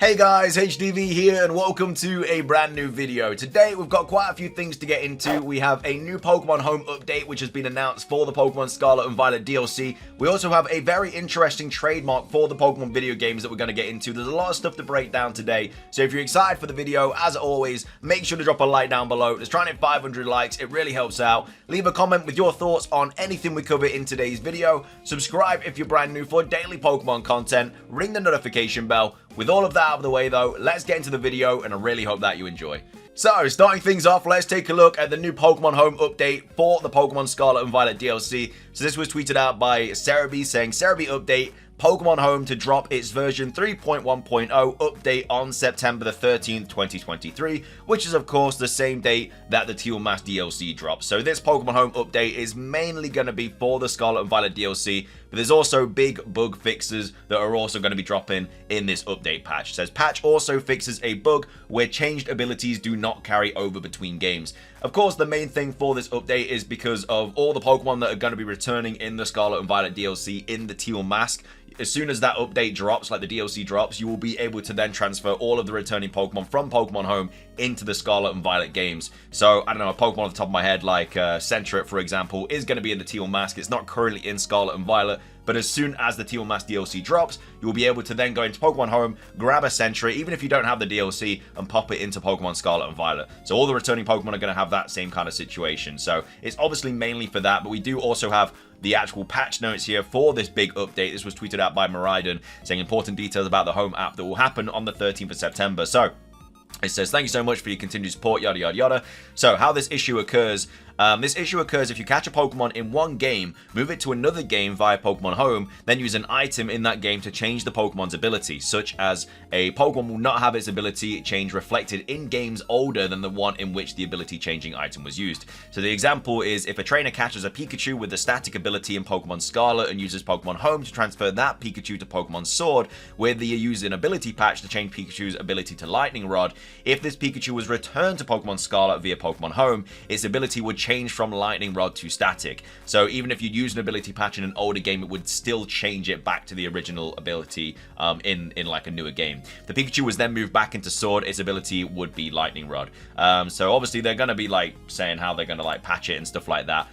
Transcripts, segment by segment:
Hey guys, HDvee here and welcome to a brand new video. Today we've got quite a few things to get into. We have a new Pokemon Home update which has been announced for the Pokemon Scarlet and Violet DLC. We also have a very interesting trademark for the Pokemon video games that we're going to get into. There's a lot of stuff to break down today, so if you're excited for the video, as always, make sure to drop a like down below. Let's try and hit 500 likes, it really helps out. Leave a comment with your thoughts on anything we cover in today's video. Subscribe if you're brand new for daily Pokemon content. Ring the notification bell. With all of that out of the way though, let's get into the video and I really hope that you enjoy. So, starting things off, let's take a look at the new Pokemon Home update for the Pokemon Scarlet and Violet DLC. So this was tweeted out by TRADEMARK saying, TRADEMARK update, Pokemon Home to drop its version 3.1.0 update on September the 13th, 2023, which is of course the same date that the Teal Mask DLC drops. So this Pokemon Home update is mainly going to be for the Scarlet and Violet DLC, but there's also big bug fixes that are also going to be dropping in this update patch. It says, patch also fixes a bug where changed abilities do not carry over between games. Of course, the main thing for this update is because of all the Pokemon that are going to be returning in the Scarlet and Violet DLC in the Teal Mask. As soon as that update drops, like the DLC drops, you will be able to then transfer all of the returning Pokemon from Pokemon Home into the Scarlet and Violet games. So, I don't know, a Pokemon off the top of my head, like Sentret, for example, is going to be in the Teal Mask. It's not currently in Scarlet and Violet, but as soon as the Teal Mask DLC drops, you will be able to then go into Pokemon Home, grab a Sentret, even if you don't have the DLC, and pop it into Pokemon Scarlet and Violet. So all the returning Pokemon are going to have that same kind of situation. So it's obviously mainly for that, but we do also have the actual patch notes here for this big update. This was tweeted out by Maridon, saying important details about the Home app that will happen on the 13th of September. So it says, thank you so much for your continued support, yada yada yada. So how this issue occurs, if you catch a Pokemon in one game, move it to another game via Pokemon Home, then use an item in that game to change the Pokemon's ability, such as a Pokemon will not have its ability change reflected in games older than the one in which the ability changing item was used. So the example is if a trainer catches a Pikachu with the static ability in Pokemon Scarlet and uses Pokemon Home to transfer that Pikachu to Pokemon Sword, where they use an ability patch to change Pikachu's ability to Lightning Rod, if this Pikachu was returned to Pokemon Scarlet via Pokemon Home, its ability would change from Lightning Rod to static. So even if you use an ability patch in an older game, it would still change it back to the original ability in like a newer game. If the Pikachu was then moved back into Sword, its ability would be Lightning Rod. So obviously they're going to be like saying how they're going to like patch it and stuff like that.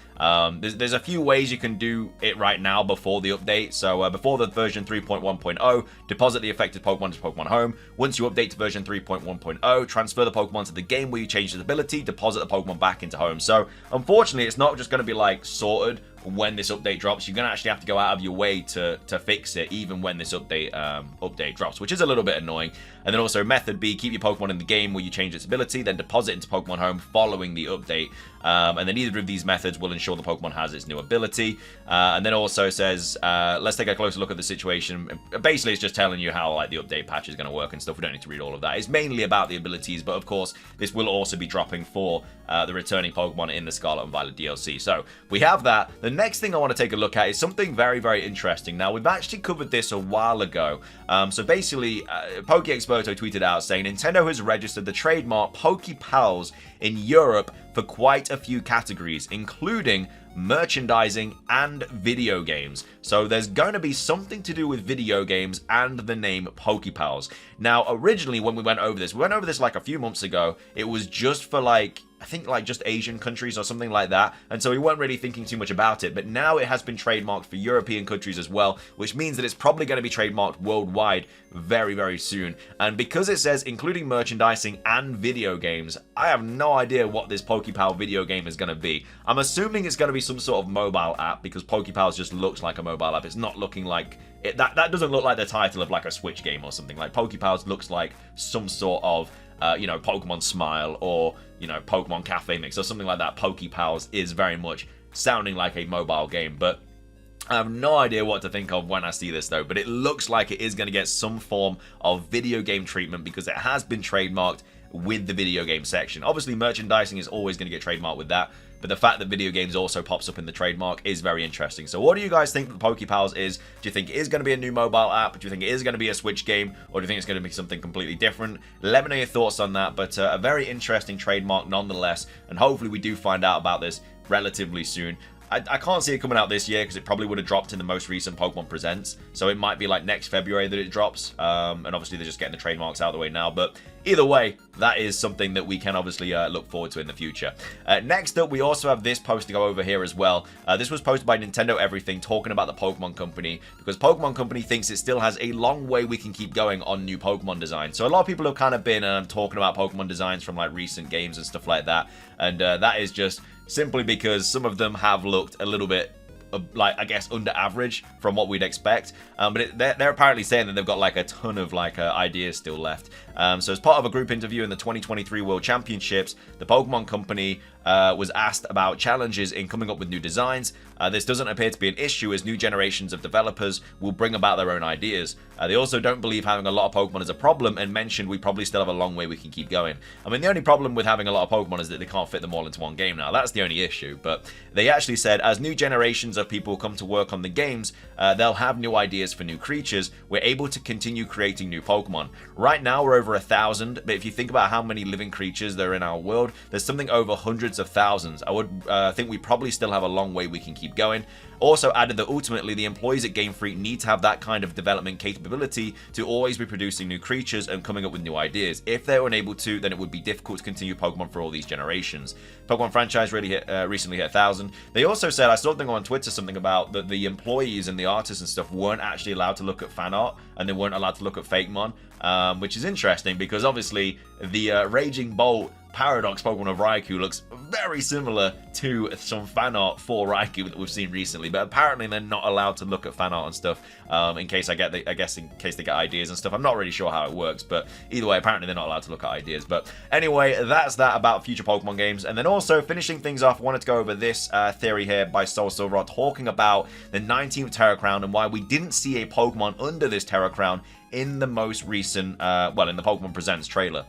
There's a few ways you can do it right now before the update. So before the version 3.1.0, deposit the affected Pokemon to Pokemon Home. Once you update to version 3.1.0, transfer the Pokemon to the game where you change its ability, deposit the Pokemon back into Home. So unfortunately, it's not just going to be like sorted when this update drops. You're going to actually have to go out of your way to fix it even when this update drops, which is a little bit annoying. And then also method B, keep your Pokemon in the game where you change its ability, then deposit into Pokemon Home following the update. And then either of these methods will ensure the Pokemon has its new ability. And then also says, let's take a closer look at the situation. Basically, it's just telling you how like the update patch is going to work and stuff. We don't need to read all of that. It's mainly about the abilities, but of course, this will also be dropping for the returning Pokemon in the Scarlet and Violet DLC. So we have that. The next thing I want to take a look at is something very, very interesting. Now, we've actually covered this a while ago. So basically, PokeExperto tweeted out saying Nintendo has registered the trademark Pokepals in Europe for quite a few categories, including merchandising and video games. So there's going to be something to do with video games and the name Pokepals. Now, originally when we went over this like a few months ago. It was just for like, I think like just Asian countries or something like that. And so we weren't really thinking too much about it. But now it has been trademarked for European countries as well, which means that it's probably going to be trademarked worldwide very, very soon. And because it says including merchandising and video games, I have no idea what this Pokepal video game is going to be. I'm assuming it's going to be some sort of mobile app because Pokepals just looks like a mobile app. It's not looking like it, that doesn't look like the title of like a Switch game or something. Like Pokepals looks like some sort of you know, Pokemon Smile or, you know, Pokemon Cafe Mix or something like that. Pokepals is very much sounding like a mobile game, but I have no idea what to think of when I see this though, but it looks like it is going to get some form of video game treatment because it has been trademarked with the video game section. Obviously, merchandising is always going to get trademarked with that, but the fact that video games also pops up in the trademark is very interesting. So what do you guys think that Pokepals is? Do you think it is going to be a new mobile app? Do you think it is going to be a Switch game? Or do you think it's going to be something completely different? Let me know your thoughts on that, but a very interesting trademark nonetheless, and hopefully we do find out about this relatively soon. I can't see it coming out this year because it probably would have dropped in the most recent Pokemon Presents. So it might be like next February that it drops. And obviously they're just getting the trademarks out of the way now. But either way, that is something that we can obviously look forward to in the future. Next up, we also have this post to go over here as well. This was posted by Nintendo Everything talking about the Pokemon Company, because Pokemon Company thinks it still has a long way we can keep going on new Pokemon designs. So a lot of people have kind of been talking about Pokemon designs from like recent games and stuff like that. And that is just simply because some of them have looked a little bit like, I guess, under average from what we'd expect, but they're apparently saying that they've got like a ton of like ideas still left. So as part of a group interview in the 2023 World Championships, the Pokemon Company was asked about challenges in coming up with new designs. This doesn't appear to be an issue, as new generations of developers will bring about their own ideas. They also don't believe having a lot of Pokemon is a problem, and mentioned we probably still have a long way we can keep going. I mean, the only problem with having a lot of Pokemon is that they can't fit them all into one game now. That's the only issue. But they actually said, as new generations of people come to work on the games, they'll have new ideas for new creatures. We're able to continue creating new Pokemon. Right now, we're over 1,000, but if you think about how many living creatures there are in our world, there's something over hundreds of thousands. I would think we probably still have a long way we can keep going. Also added that ultimately the employees at Game Freak need to have that kind of development capability to always be producing new creatures and coming up with new ideas. If they're unable to, then it would be difficult to continue Pokemon for all these generations. Pokemon franchise really recently hit 1,000. They also said, I saw something on Twitter, something about that the employees and the artists and stuff weren't actually allowed to look at fan art, and they weren't allowed to look at Fakemon, which is interesting because obviously the Raging Bolt Paradox Pokemon of Raikou looks very similar to some fan art for Raikou that we've seen recently, but apparently they're not allowed to look at fan art and stuff in case in case they get ideas and stuff. I'm not really sure how it works, but either way, apparently they're not allowed to look at ideas. But anyway, that's that about future Pokemon games. And then also finishing things off, I wanted to go over this theory here by Soul Silver talking about the 19th Terra Crown and why we didn't see a Pokemon under this Terra Crown in the most recent, in the Pokemon Presents trailer.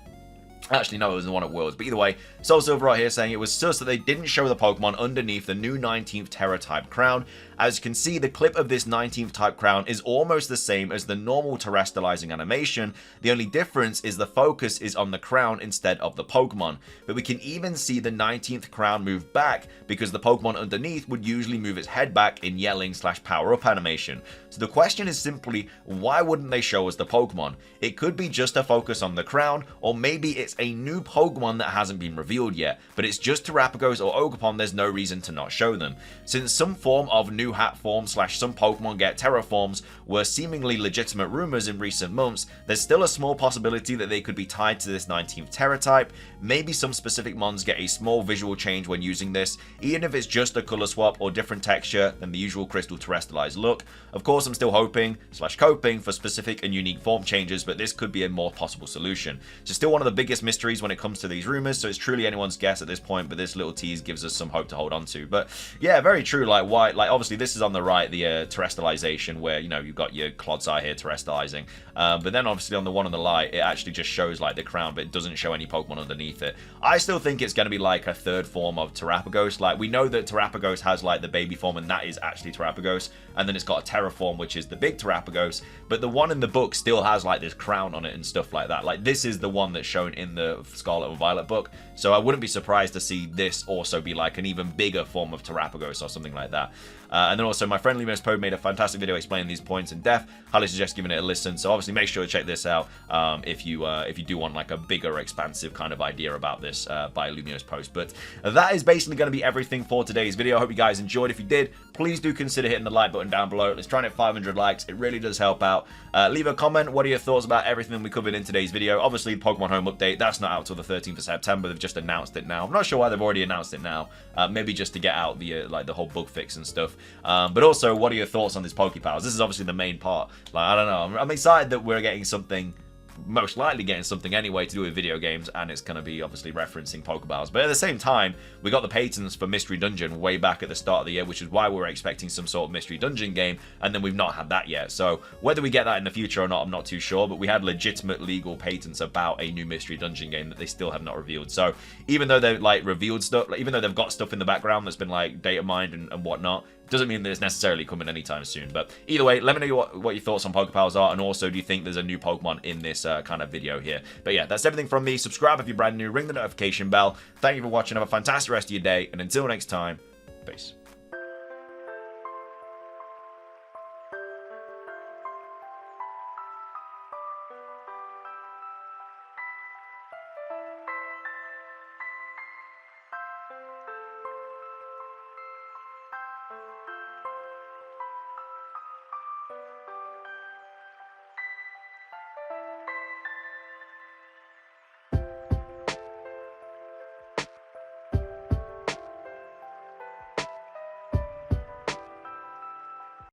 Actually, no, it was the one at Worlds. But either way, Soul Silver right here saying it was sus that they didn't show the Pokemon underneath the new 19th Terra type crown. As you can see, the clip of this 19th type crown is almost the same as the normal terrestrializing animation. The only difference is the focus is on the crown instead of the Pokemon. But we can even see the 19th crown move back because the Pokemon underneath would usually move its head back in yelling / power up animation. So the question is simply, why wouldn't they show us the Pokemon? It could be just a focus on the crown, or maybe it's a new Pokemon that hasn't been revealed yet, but it's just Terrapagos or Ogerpon, there's no reason to not show them. Since some form of new hat form / some Pokemon get terraforms were seemingly legitimate rumors in recent months, there's still a small possibility that they could be tied to this 19th Terra type. Maybe some specific mons get a small visual change when using this, even if it's just a color swap or different texture than the usual crystal terrestrialized look. Of course, I'm still hoping / coping for specific and unique form changes, but this could be a more possible solution. It's still one of the biggest mysteries when it comes to these rumors, so it's truly anyone's guess at this point, but this little tease gives us some hope to hold on to. But yeah, very true. Like, why? Like, obviously this is on the right, the terrestrialization, where, you know, you've got your Clodsire here terrestrializing, but then obviously on the one on the light, it actually just shows like the crown, but it doesn't show any Pokemon underneath it. I still think it's going to be like a third form of Terrapagos. Like, we know that Terrapagos has like the baby form, and that is actually Terrapagos, and then it's got a Terra form, which is the big Terrapagos, but the one in the book still has like this crown on it and stuff like that. Like, this is the one that's shown in the Scarlet and Violet book, so I wouldn't be surprised to see this also be like an even bigger form of Terrapagos or something like that. And then also my friend Lemos Poe made a fantastic video explaining these points in depth. Highly suggest giving it a listen. So obviously make sure to check this out if you do want like a bigger, expansive kind of idea about this by Lumio's post. But that is basically going to be everything for today's video. I hope you guys enjoyed. If you did, please do consider hitting the like button down below. Let's try and hit 500 likes. It really does help out. Leave a comment. What are your thoughts about everything we covered in today's video? Obviously, the Pokemon Home update, that's not out till the 13th of September. They've just announced it now. I'm not sure why they've already announced it now. Maybe just to get out the like the whole bug fix and stuff. But also, what are your thoughts on this Pokepals? This is obviously the main part. Like, I don't know. I'm excited that we're getting something, most likely getting something anyway to do with video games, and it's going to be obviously referencing Pokeballs. But at the same time, we got the patents for Mystery Dungeon way back at the start of the year, which is why we're expecting some sort of Mystery Dungeon game, and then we've not had that yet. So whether we get that in the future or not, I'm not too sure, but we had legitimate legal patents about a new Mystery Dungeon game that they still have not revealed. So even though they've like revealed stuff, like, even though they've got stuff in the background that's been like data mined and whatnot, doesn't mean that it's necessarily coming anytime soon. But either way, let me know what your thoughts on Pokepals are, and also, do you think there's a new Pokemon in this kind of video here? But yeah, that's everything from me. Subscribe if you're brand new, ring the notification bell. Thank you for watching, have a fantastic rest of your day, and until next time, peace.